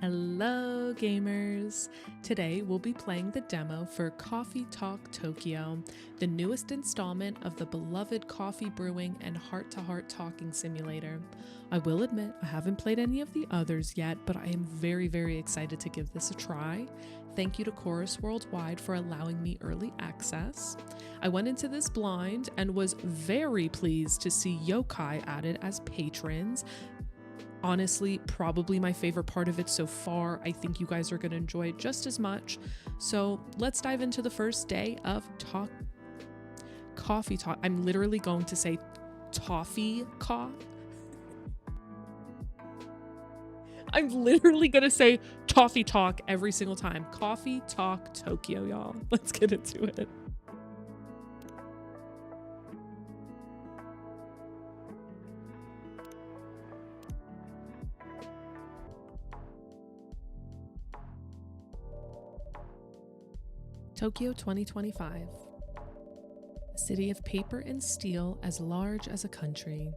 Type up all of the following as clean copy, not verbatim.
Hello gamers! Today we'll be playing the demo for Coffee Talk Tokyo, the newest installment of the beloved coffee brewing and heart-to-heart talking simulator. I will admit I haven't played any of the others yet, but I am very excited to give this a try. Thank you to Chorus Worldwide for allowing me early access. I went into this blind and was very pleased to see yokai added as patrons. Honestly, probably my favorite part of it so far. I think you guys are going to enjoy it just as much. So let's dive into the first day of coffee talk. I'm literally going to say toffee cough. I'm literally going to say toffee talk every single time. Coffee Talk Tokyo, y'all. Let's get into it. Tokyo 2025. A city of paper and steel as large as a country.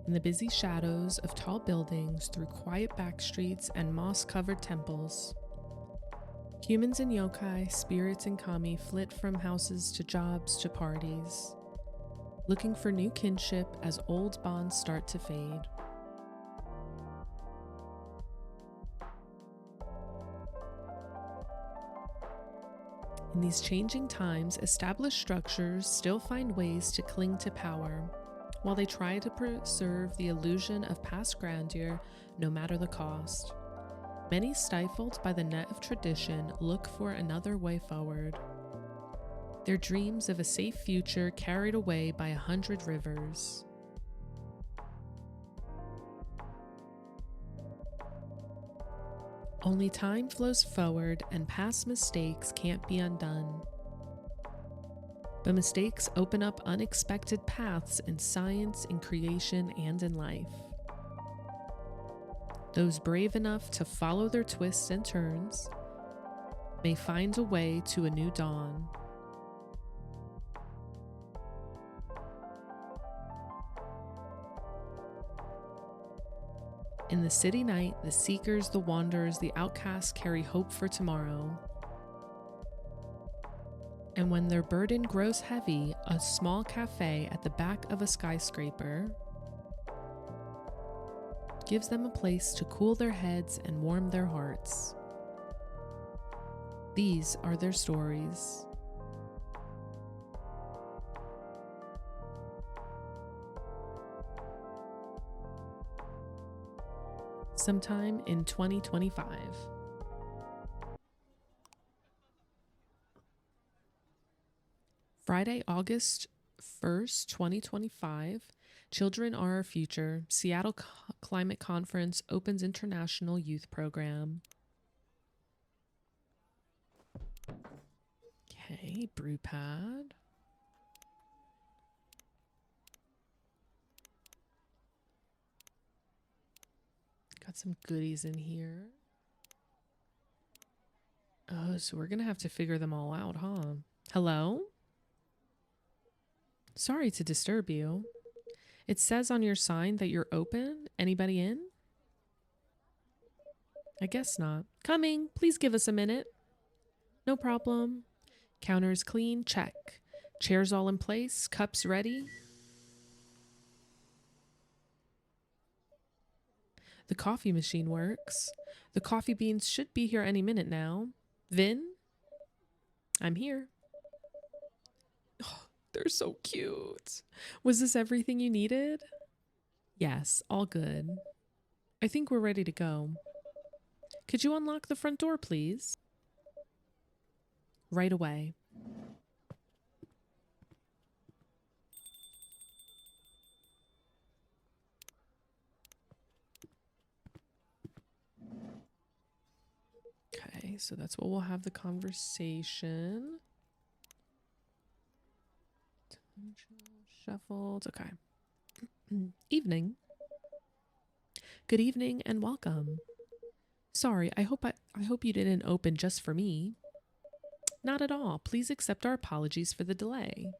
In the busy shadows of tall buildings, through quiet back streets and moss-covered temples, humans and yokai, spirits and kami flit from houses to jobs to parties, looking for new kinship as old bonds start to fade. In these changing times, established structures still find ways to cling to power, while they try to preserve the illusion of past grandeur no matter the cost. Many, stifled by the net of tradition, look for another way forward. Their dreams of a safe future carried away by 100 rivers. Only time flows forward and past mistakes can't be undone. But mistakes open up unexpected paths in science, in creation, and in life. Those brave enough to follow their twists and turns may find a way to a new dawn. In the city night, the seekers, the wanderers, the outcasts carry hope for tomorrow. And when their burden grows heavy, a small cafe at the back of a skyscraper gives them a place to cool their heads and warm their hearts. These are their stories. Sometime in 2025. Friday, August 1st, 2025. Children Are Our Future. Seattle Climate Conference opens International Youth Program. Okay, brew pad. Got some goodies in here. Oh, so we're gonna have to figure them all out, huh? Hello? Sorry to disturb you. It says on your sign that you're open. Anybody in? I guess not. Coming. Please give us a minute. No problem. Counter is clean. Check. Chairs all in place. Cups ready. The coffee machine works. The coffee beans should be here any minute now. Vin? I'm here. Oh, they're so cute. Was this everything you needed? Yes, all good. I think we're ready to go. Could you unlock the front door, please? Right away. Okay, so that's what we'll have the conversation. Shuffled. Okay. Evening. Good evening and welcome. Sorry, I hope you didn't open just for me. Not at all. Please accept our apologies for the delay.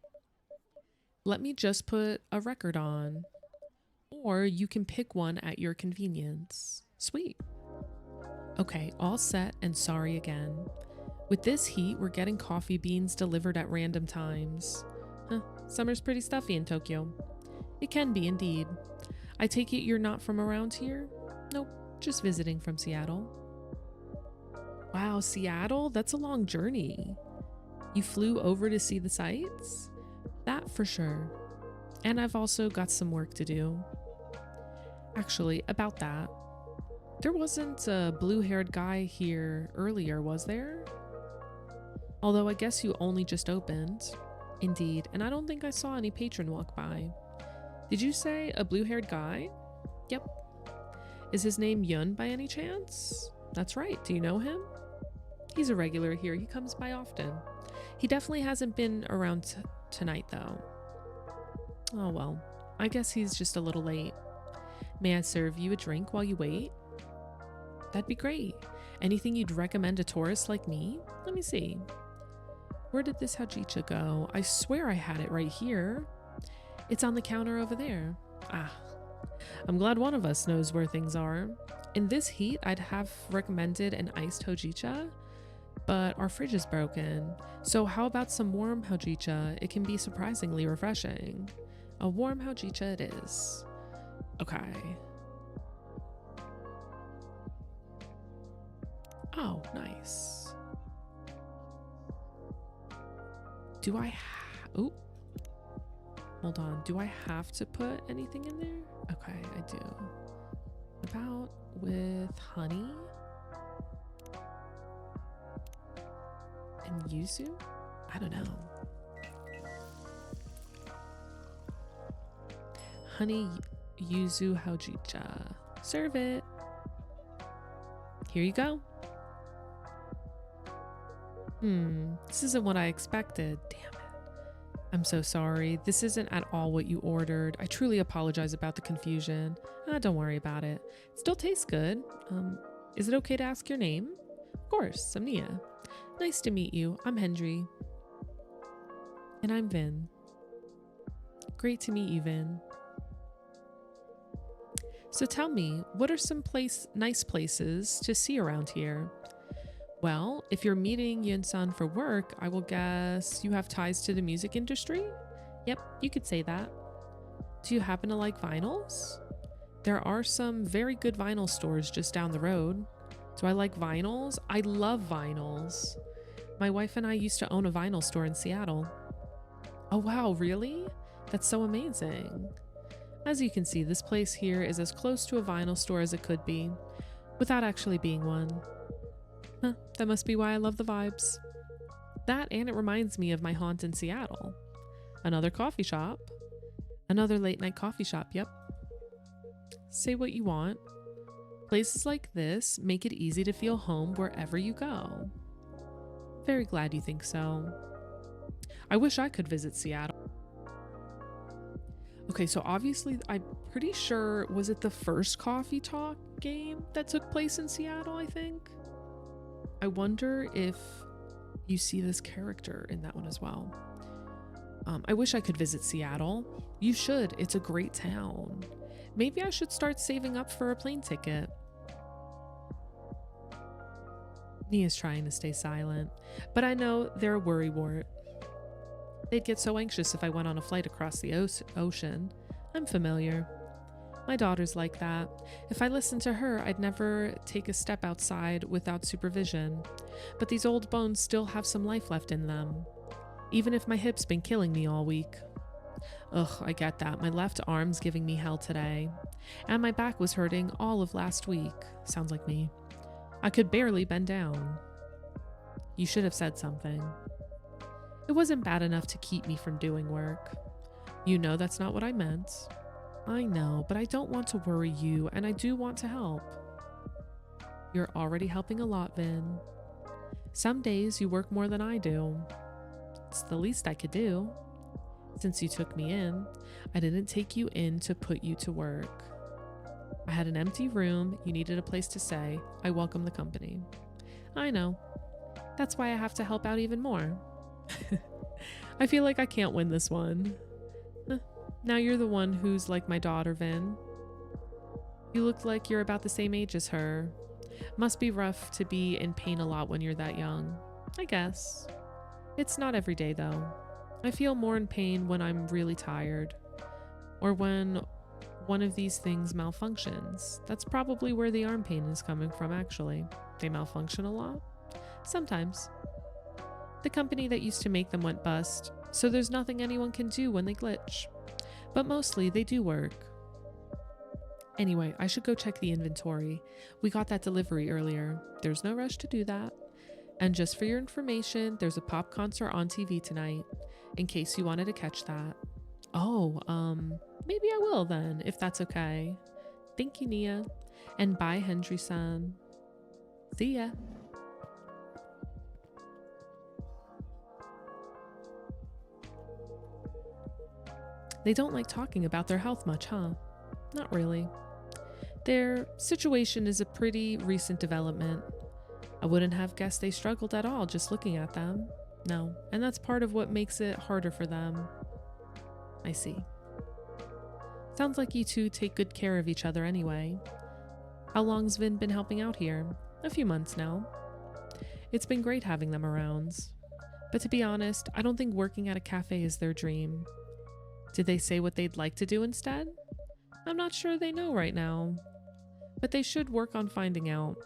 Let me just put a record on. Or you can pick one at your convenience. Sweet. Okay, all set and sorry again. With this heat, we're getting coffee beans delivered at random times. Huh, summer's pretty stuffy in Tokyo. It can be indeed. I take it you're not from around here? Nope, just visiting from Seattle. Wow, Seattle? That's a long journey. You flew over to see the sights? That for sure. And I've also got some work to do. Actually, about that, there wasn't a blue-haired guy here earlier, was there? Although I guess you only just opened. Indeed, and I don't think I saw any patron walk by. Did you say a blue-haired guy? Yep. Is his name Yun by any chance? That's right. Do you know him? He's a regular here. He comes by often. He definitely hasn't been around tonight, though. Oh well, I guess he's just a little late. May I serve you a drink while you wait? That'd be great. Anything you'd recommend a tourist like me? Let me see. Where did this hojicha go? I swear I had it right here. It's on the counter over there. Ah, I'm glad one of us knows where things are. In this heat, I'd have recommended an iced hojicha, but our fridge is broken. So how about some warm hojicha? It can be surprisingly refreshing. A warm hojicha it is. Okay. Oh, nice. Do I oh, hold on. Do I have to put anything in there? Okay, I do. About with honey and yuzu? I don't know. Honey yuzu hojicha. Serve it. Here you go. This isn't what I expected. Damn it. I'm so sorry. This isn't at all what you ordered. I truly apologize about the confusion. Don't worry about it. It still tastes good. Is it okay to ask your name? Of course, I'm Nia. Nice to meet you. I'm Hendry. And I'm Vin. Great to meet you, Vin. So tell me, what are some nice places to see around here? Well, if you're meeting Yun-san for work, I will guess you have ties to the music industry? Yep, you could say that. Do you happen to like vinyls? There are some very good vinyl stores just down the road. Do I like vinyls? I love vinyls. My wife and I used to own a vinyl store in Seattle. Oh wow, really? That's so amazing. As you can see, this place here is as close to a vinyl store as it could be, without actually being one. Huh, that must be why I love the vibes. That, and it reminds me of my haunt in Seattle. Another coffee shop. Another late night coffee shop, yep. Say what you want. Places like this make it easy to feel home wherever you go. Very glad you think so. I wish I could visit Seattle. Okay, so obviously I'm pretty sure, was it the first Coffee Talk game that took place in Seattle, I think? I wonder if you see this character in that one as well. I wish I could visit Seattle. You should. It's a great town. Maybe I should start saving up for a plane ticket. Nia's trying to stay silent, but I know they're a worrywart. They'd get so anxious if I went on a flight across the ocean. I'm familiar. My daughter's like that. If I listened to her, I'd never take a step outside without supervision. But these old bones still have some life left in them, even if my hip's been killing me all week. Ugh, I get that. My left arm's giving me hell today. And my back was hurting all of last week. Sounds like me. I could barely bend down. You should have said something. It wasn't bad enough to keep me from doing work. You know that's not what I meant. I know, but I don't want to worry you, and I do want to help. You're already helping a lot, Vin. Some days you work more than I do. It's the least I could do. Since you took me in, I didn't take you in to put you to work. I had an empty room, you needed a place to stay. I welcome the company. I know. That's why I have to help out even more. I feel like I can't win this one. Now you're the one who's like my daughter, Vin. You look like you're about the same age as her. Must be rough to be in pain a lot when you're that young. I guess. It's not every day though. I feel more in pain when I'm really tired, or when one of these things malfunctions. That's probably where the arm pain is coming from, actually. They malfunction a lot? Sometimes. The company that used to make them went bust, so there's nothing anyone can do when they glitch. But mostly, they do work. Anyway, I should go check the inventory. We got that delivery earlier. There's no rush to do that. And just for your information, there's a pop concert on TV tonight, in case you wanted to catch that. Oh, maybe I will then, if that's okay. Thank you, Nia. And bye, Hendry-san. See ya. They don't like talking about their health much, huh? Not really. Their situation is a pretty recent development. I wouldn't have guessed they struggled at all just looking at them. No, and that's part of what makes it harder for them. I see. Sounds like you two take good care of each other anyway. How long's Vin been helping out here? A few months now. It's been great having them around. But to be honest, I don't think working at a cafe is their dream. Did they say what they'd like to do instead? I'm not sure they know right now. But they should work on finding out.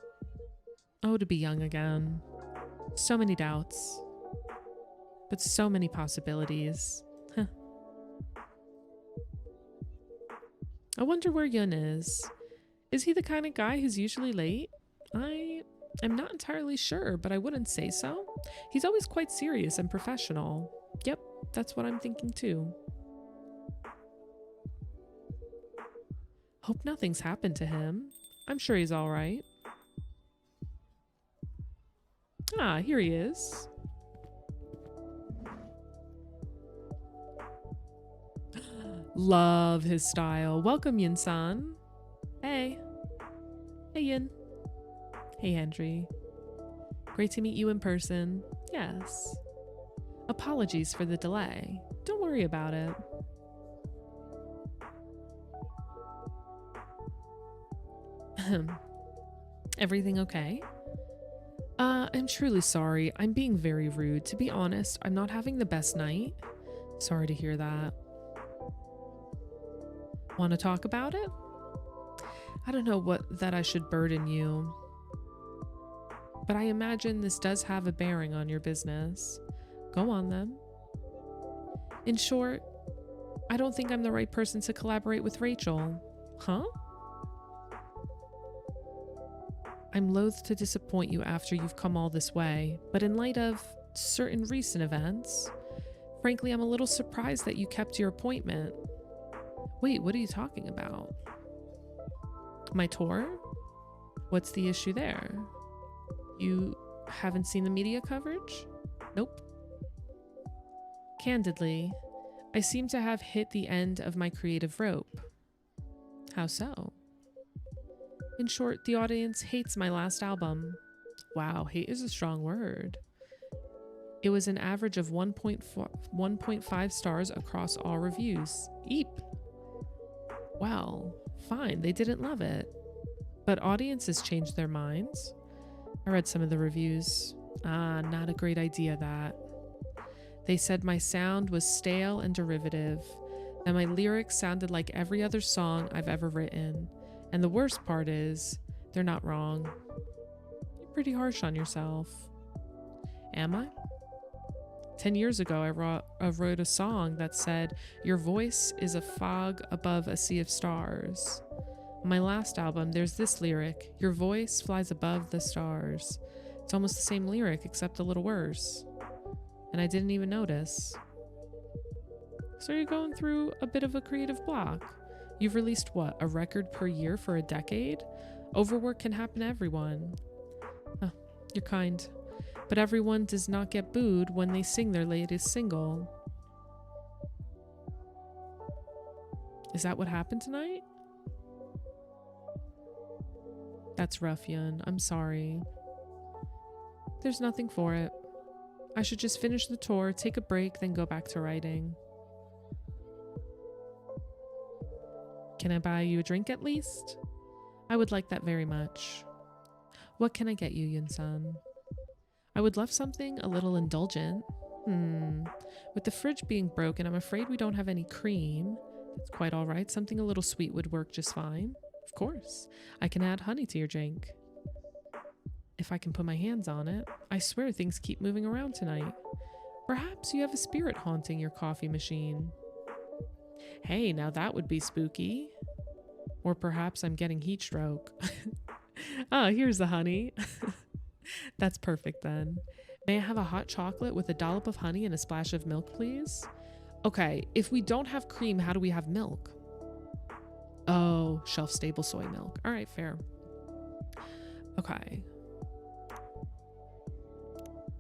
Oh, to be young again. So many doubts. But so many possibilities. Huh. I wonder where Yun is. Is he the kind of guy who's usually late? I'm not entirely sure, but I wouldn't say so. He's always quite serious and professional. Yep, that's what I'm thinking too. Hope nothing's happened to him. I'm sure he's all right. Ah, here he is. Love his style. Welcome, Yin-san. Hey. Hey, Yin. Hey, Hendry. Great to meet you in person. Yes. Apologies for the delay. Don't worry about it. Everything okay? I'm truly sorry. I'm being very rude. To be honest, I'm not having the best night. Sorry to hear that. Want to talk about it? I don't know that I should burden you, but I imagine this does have a bearing on your business. Go on then. In short, I don't think I'm the right person to collaborate with Rachel. Huh? I'm loath to disappoint you after you've come all this way, but in light of certain recent events, frankly, I'm a little surprised that you kept your appointment. Wait, what are you talking about? My tour? What's the issue there? You haven't seen the media coverage? Nope. Candidly, I seem to have hit the end of my creative rope. How so? In short, the audience hates my last album. Wow, hate is a strong word. It was an average of 1.5 stars across all reviews. Eep. Well, fine, they didn't love it. But audiences changed their minds. I read some of the reviews. Not a great idea, that. They said my sound was stale and derivative, that my lyrics sounded like every other song I've ever written. And the worst part is, they're not wrong. You're pretty harsh on yourself. Am I? 10 years ago, I wrote a song that said, "Your voice is a fog above a sea of stars." On my last album, there's this lyric, "Your voice flies above the stars." It's almost the same lyric, except a little worse. And I didn't even notice. So you're going through a bit of a creative block. You've released what, a record per year for a decade? Overwork can happen to everyone. Oh, you're kind. But everyone does not get booed when they sing their latest single. Is that what happened tonight? That's rough, Yun. I'm sorry. There's nothing for it. I should just finish the tour, take a break, then go back to writing. Can I buy you a drink at least? I would like that very much. What can I get you, Yun-san? I would love something a little indulgent. With the fridge being broken, I'm afraid we don't have any cream. That's quite all right. Something a little sweet would work just fine. Of course. I can add honey to your drink. If I can put my hands on it. I swear things keep moving around tonight. Perhaps you have a spirit haunting your coffee machine. Hey, now that would be spooky. Or perhaps I'm getting heat stroke. Ah, here's the honey. That's perfect then. May I have a hot chocolate with a dollop of honey and a splash of milk, please? Okay, if we don't have cream, how do we have milk? Oh, shelf-stable soy milk. All right, fair. Okay.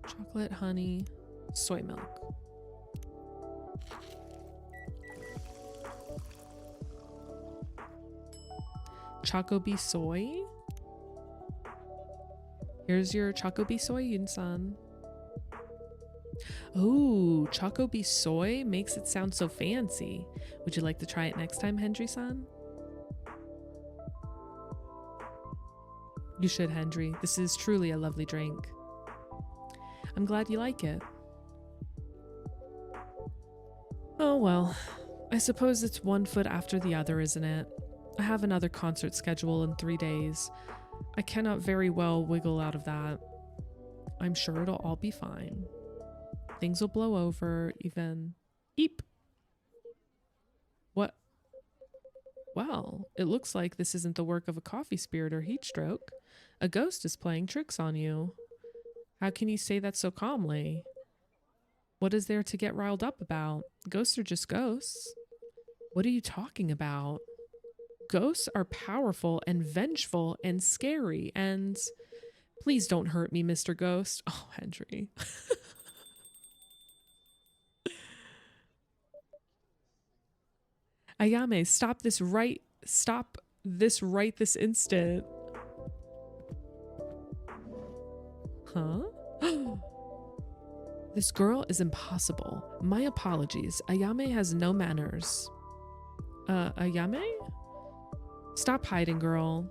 Chocolate, honey, soy milk. Chocobi soy? Here's your Chocobi soy, Yun-san. Ooh, Chocobi soy makes it sound so fancy. Would you like to try it next time, Hendry-san? You should, Hendry. This is truly a lovely drink. I'm glad you like it. Oh well, I suppose it's one foot after the other, isn't it? I have another concert schedule in 3 days. I cannot very well wiggle out of that. I'm sure it'll all be fine. Things will blow over, even... Eep! What? Well, it looks like this isn't the work of a coffee spirit or heat stroke. A ghost is playing tricks on you. How can you say that so calmly? What is there to get riled up about? Ghosts are just ghosts. What are you talking about? Ghosts are powerful and vengeful and scary and... Please don't hurt me, Mr. Ghost. Oh, Hendry. Ayame, stop this right this instant. Huh? This girl is impossible. My apologies. Ayame has no manners. Ayame? Stop hiding, girl.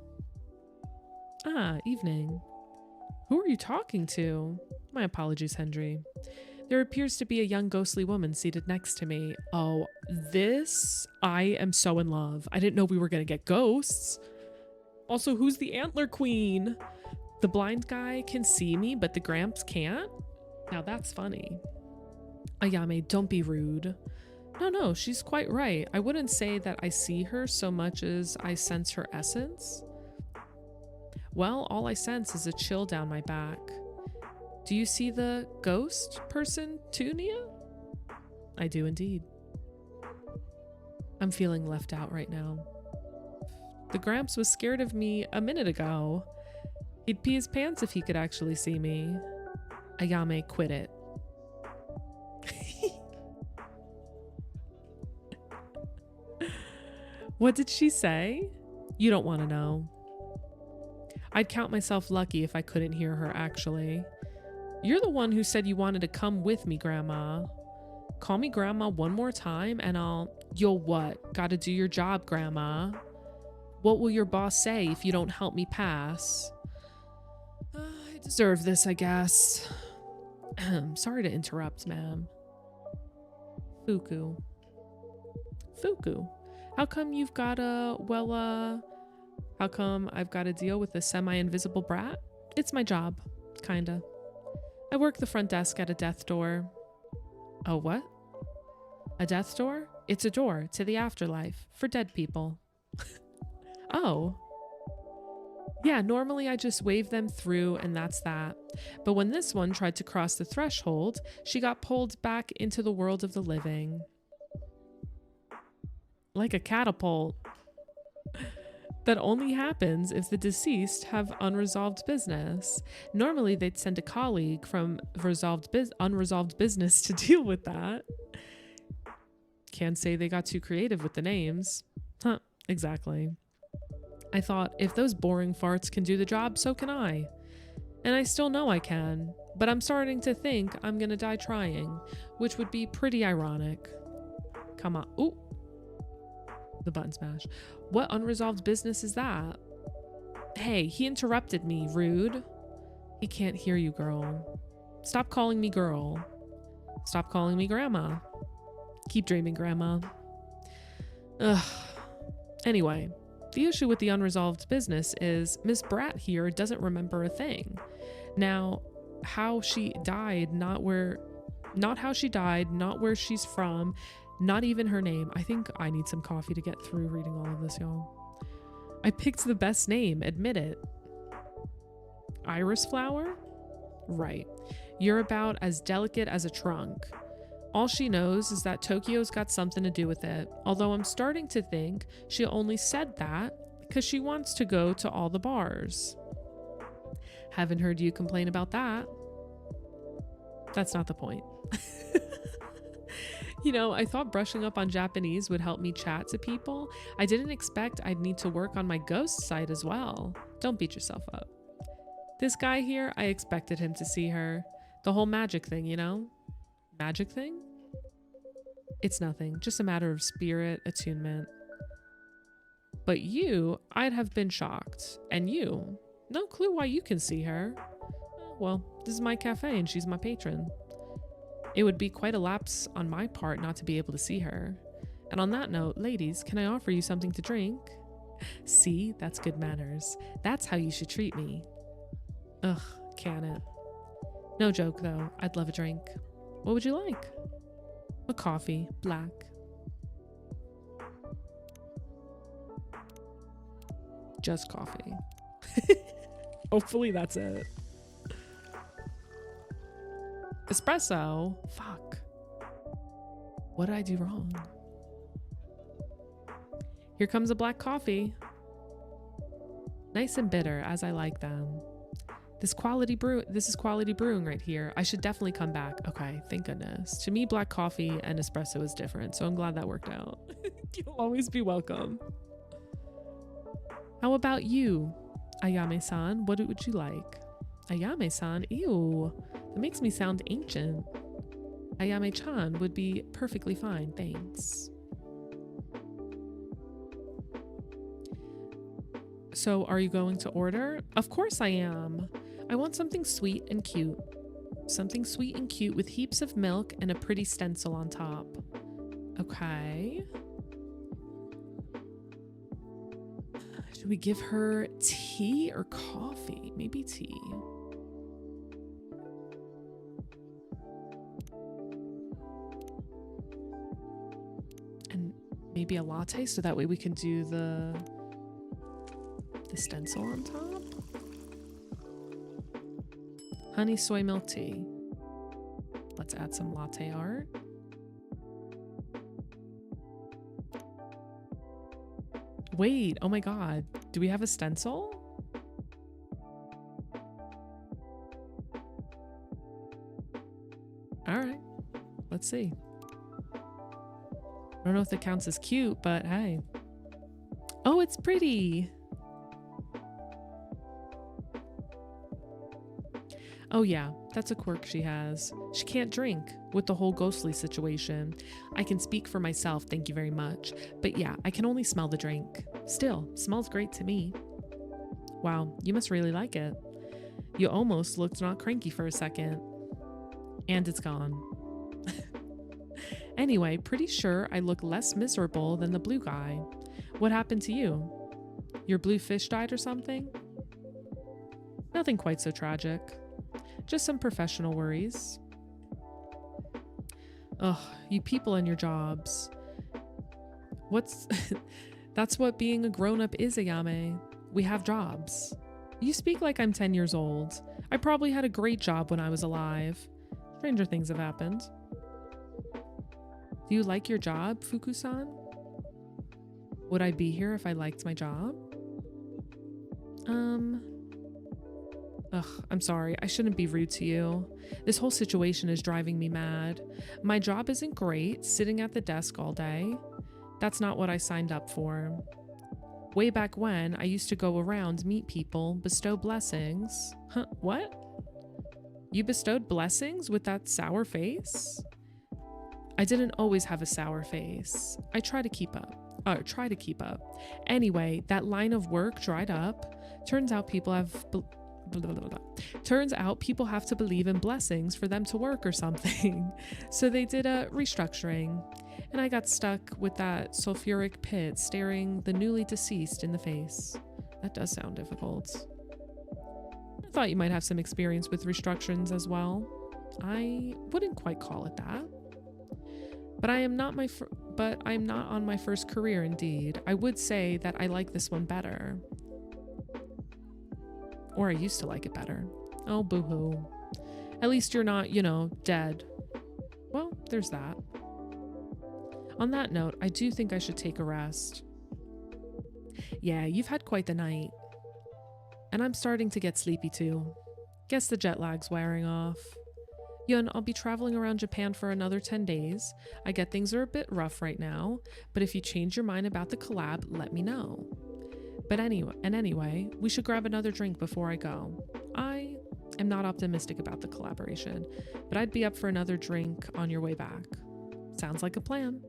Ah, evening. Who are you talking to? My apologies, Hendry. There appears to be a young ghostly woman seated next to me. Oh, this? I am so in love. I didn't know we were gonna get ghosts. Also, who's the antler queen? The blind guy can see me, but the Gramps can't? Now that's funny. Ayame, don't be rude. No, she's quite right. I wouldn't say that I see her so much as I sense her essence. Well, all I sense is a chill down my back. Do you see the ghost person too, Nia? I do indeed. I'm feeling left out right now. The Gramps was scared of me a minute ago. He'd pee his pants if he could actually see me. Ayame, quit it. What did she say? You don't want to know. I'd count myself lucky if I couldn't hear her, actually. You're the one who said you wanted to come with me, Grandma. Call me Grandma one more time and You'll what? Gotta do your job, Grandma. What will your boss say if you don't help me pass? I deserve this, I guess. Sorry to interrupt, ma'am. Fuku. Fuku. How come you've got how come I've got to deal with a semi-invisible brat? It's my job. Kinda. I work the front desk at a death door. Oh, what? A death door? It's a door to the afterlife for dead people. Oh. Yeah, normally I just wave them through and that's that. But when this one tried to cross the threshold, she got pulled back into the world of the living. Like a catapult. That only happens if the deceased have unresolved business. Normally they'd send a colleague from unresolved business to deal with that. Can't say they got too creative with the names. Huh, exactly. I thought, if those boring farts can do the job, so can I. And I still know I can, but I'm starting to think I'm gonna die trying, which would be pretty ironic. Come on. Ooh. The button smash. What unresolved business is that? Hey, he interrupted me, rude. He can't hear you, girl. Stop calling me girl. Stop calling me grandma. Keep dreaming, grandma. Ugh. Anyway, the issue with the unresolved business is Miss Brat here doesn't remember a thing. Now, how she died, not how she died, not where she's from, not even her name. I think I need some coffee to get through reading all of this, y'all. I picked the best name, admit it. Iris flower? Right. You're about as delicate as a trunk. All she knows is that Tokyo's got something to do with it, although I'm starting to think she only said that because she wants to go to all the bars. Haven't heard you complain about that. That's not the point. You know, I thought brushing up on Japanese would help me chat to people. I didn't expect I'd need to work on my ghost side as well. Don't beat yourself up. This guy here, I expected him to see her. The whole magic thing, you know? Magic thing? It's nothing, just a matter of spirit, attunement. But you, I'd have been shocked. And you, no clue why you can see her. Well, this is my cafe and she's my patron. It would be quite a lapse on my part not to be able to see her. And on that note, ladies, can I offer you something to drink? See, that's good manners. That's how you should treat me. Ugh, can it? No joke though, I'd love a drink. What would you like? A coffee, black. Just coffee. Hopefully that's it. Espresso? Fuck. What did I do wrong? Here comes a black coffee. Nice and bitter, as I like them. This is quality brewing right here. I should definitely come back. Okay, thank goodness. To me, black coffee and espresso is different, so I'm glad that worked out. You'll always be welcome. How about you, Ayame-san? What would you like? Ayame-san? Ew. That makes me sound ancient. Ayame-chan would be perfectly fine, thanks. So, are you going to order? Of course I am. I want something sweet and cute. Something sweet and cute with heaps of milk and a pretty stencil on top. Okay. Should we give her tea or coffee? Maybe tea. And maybe a latte so that way we can do the stencil on top. Honey soy milk tea. Let's add some latte art. Wait, oh my god. Do we have a stencil? All right, let's see. I don't know if that counts as cute, but hey. Oh, it's pretty. Oh yeah, that's a quirk she has. She can't drink with the whole ghostly situation. I can speak for myself, thank you very much. But yeah, I can only smell the drink. Still, smells great to me. Wow, you must really like it. You almost looked not cranky for a second. And it's gone. Anyway, pretty sure I look less miserable than the blue guy. What happened to you? Your blue fish died or something? Nothing quite so tragic. Just some professional worries. Ugh, you people and your jobs. That's what being a grown-up is, Ayame. We have jobs. You speak like I'm 10 years old. I probably had a great job when I was alive. Stranger things have happened. Do you like your job, Fuku-san? Would I be here if I liked my job? Ugh, I'm sorry. I shouldn't be rude to you. This whole situation is driving me mad. My job isn't great, sitting at the desk all day. That's not what I signed up for. Way back when, I used to go around, meet people, bestow blessings. Huh, what? You bestowed blessings with that sour face? I didn't always have a sour face. I try to keep up. Anyway, that line of work dried up. Turns out people have Turns out people have to believe in blessings for them to work or something. So they did a restructuring, and I got stuck with that sulfuric pit staring the newly deceased in the face. That does sound difficult. I thought you might have some experience with restructurings as well. I wouldn't quite call it that. But I am not on my first career indeed. I would say that I like this one better. Or I used to like it better. Oh, boo-hoo. At least you're not, dead. Well, there's that. On that note, I do think I should take a rest. Yeah, you've had quite the night. And I'm starting to get sleepy too. Guess the jet lag's wearing off. Yun, I'll be traveling around Japan for another 10 days. I get things are a bit rough right now, but if you change your mind about the collab, let me know. But anyway, we should grab another drink before I go. I am not optimistic about the collaboration, but I'd be up for another drink on your way back. Sounds like a plan.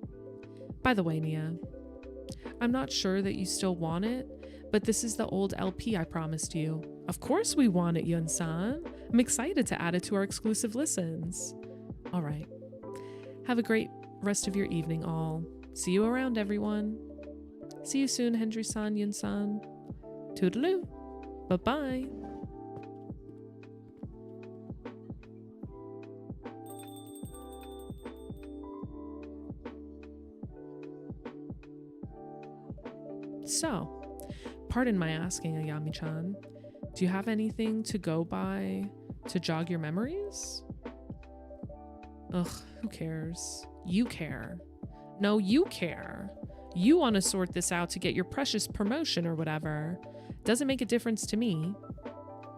By the way, Nia, I'm not sure that you still want it, but this is the old LP I promised you. Of course we want it, Yun-san. I'm excited to add it to our exclusive listens. All right. Have a great rest of your evening, all. See you around, everyone. See you soon, Hendry-san, Yun-san. Toodaloo. Bye-bye. So, pardon my asking, Ayami-chan, do you have anything to go by to jog your memories? Ugh, who cares? You care. No, you care. You want to sort this out to get your precious promotion or whatever. Doesn't make a difference to me.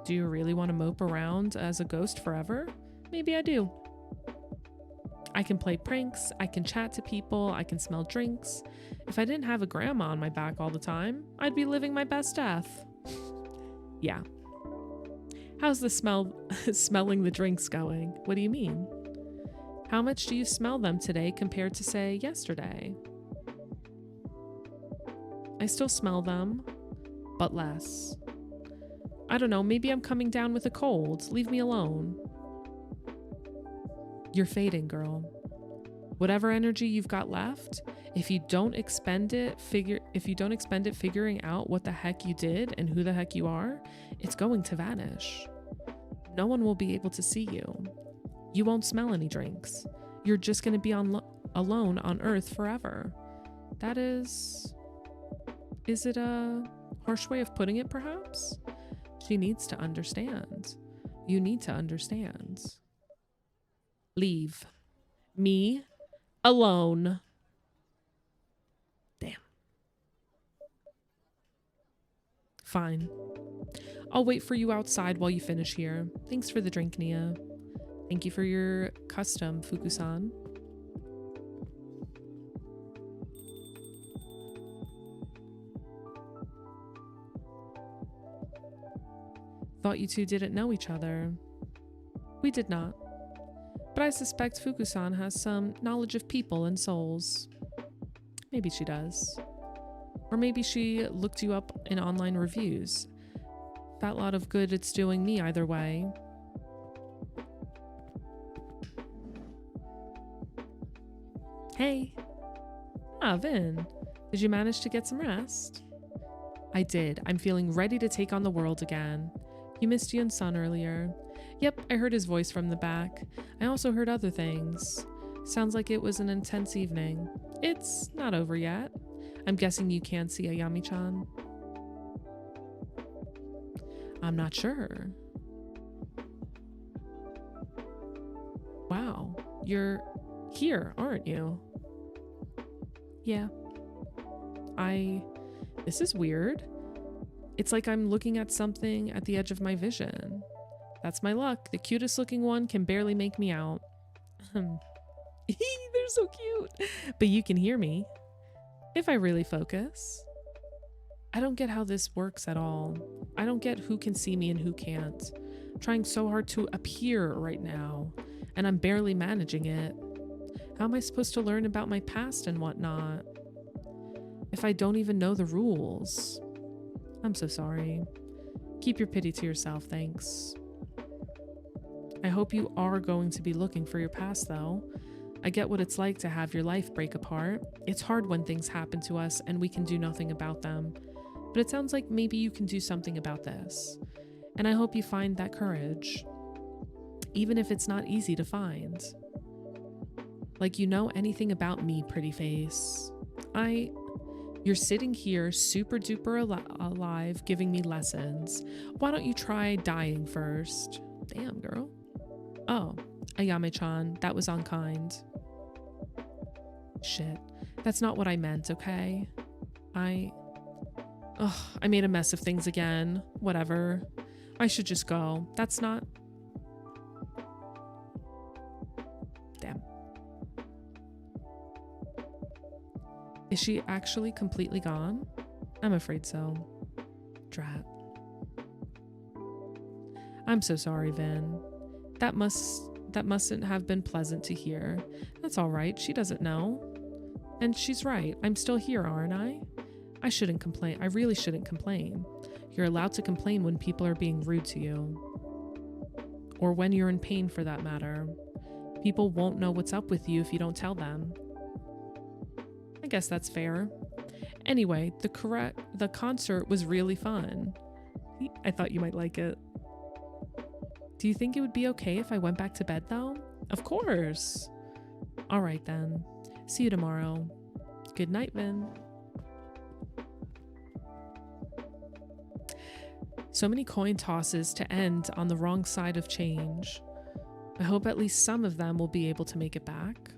Do you really want to mope around as a ghost forever? Maybe I do. I can play pranks, I can chat to people, I can smell drinks. If I didn't have a grandma on my back all the time, I'd be living my best death. Yeah. How's the smelling the drinks going? What do you mean? How much do you smell them today compared to, say, yesterday? I still smell them, but less. I don't know, maybe I'm coming down with a cold. Leave me alone. You're fading, girl. Whatever energy you've got left, if you don't expend it figuring out what the heck you did and who the heck you are, it's going to vanish. No one will be able to see you. You won't smell any drinks. You're just going to be alone on Earth forever. That is it a harsh way of putting it, perhaps? She needs to understand. You need to understand. Leave me alone. Damn. Fine. I'll wait for you outside while you finish here. Thanks for the drink, Nia. Thank you for your custom, Fuku-san. Thought you two didn't know each other. We did not. But I suspect Fuku-san has some knowledge of people and souls. Maybe she does. Or maybe she looked you up in online reviews. That lot of good it's doing me either way. Hey. Ah, Vin. Did you manage to get some rest? I did. I'm feeling ready to take on the world again. You missed Yun-san earlier. Yep, I heard his voice from the back. I also heard other things. Sounds like it was an intense evening. It's not over yet. I'm guessing you can't see Ayami-chan. I'm not sure. Wow, you're here, aren't you? Yeah. This is weird. It's like I'm looking at something at the edge of my vision. That's my luck. The cutest looking one can barely make me out. They're so cute. But you can hear me. If I really focus. I don't get how this works at all. I don't get who can see me and who can't. I'm trying so hard to appear right now, and I'm barely managing it. How am I supposed to learn about my past and whatnot if I don't even know the rules? I'm so sorry. Keep your pity to yourself, thanks. I hope you are going to be looking for your past, though. I get what it's like to have your life break apart. It's hard when things happen to us and we can do nothing about them. But it sounds like maybe you can do something about this. And I hope you find that courage, even if it's not easy to find. Like you know anything about me, pretty face. You're sitting here super duper alive giving me lessons. Why don't you try dying first? Damn, girl. Oh, Ayame-chan, that was unkind. Shit, that's not what I meant, okay? I made a mess of things again. Whatever. I should just go. That's not... Damn. Is she actually completely gone? I'm afraid so. Drat. I'm so sorry, Vin. That mustn't have been pleasant to hear. That's all right. She doesn't know. And she's right. I'm still here, aren't I? I shouldn't complain. I really shouldn't complain. You're allowed to complain when people are being rude to you. Or when you're in pain, for that matter. People won't know what's up with you if you don't tell them. I guess that's fair. Anyway, the concert was really fun. I thought you might like it. Do you think it would be okay if I went back to bed, though? Of course. All right, then. See you tomorrow. Good night, Vin. So many coin tosses to end on the wrong side of change. I hope at least some of them will be able to make it back.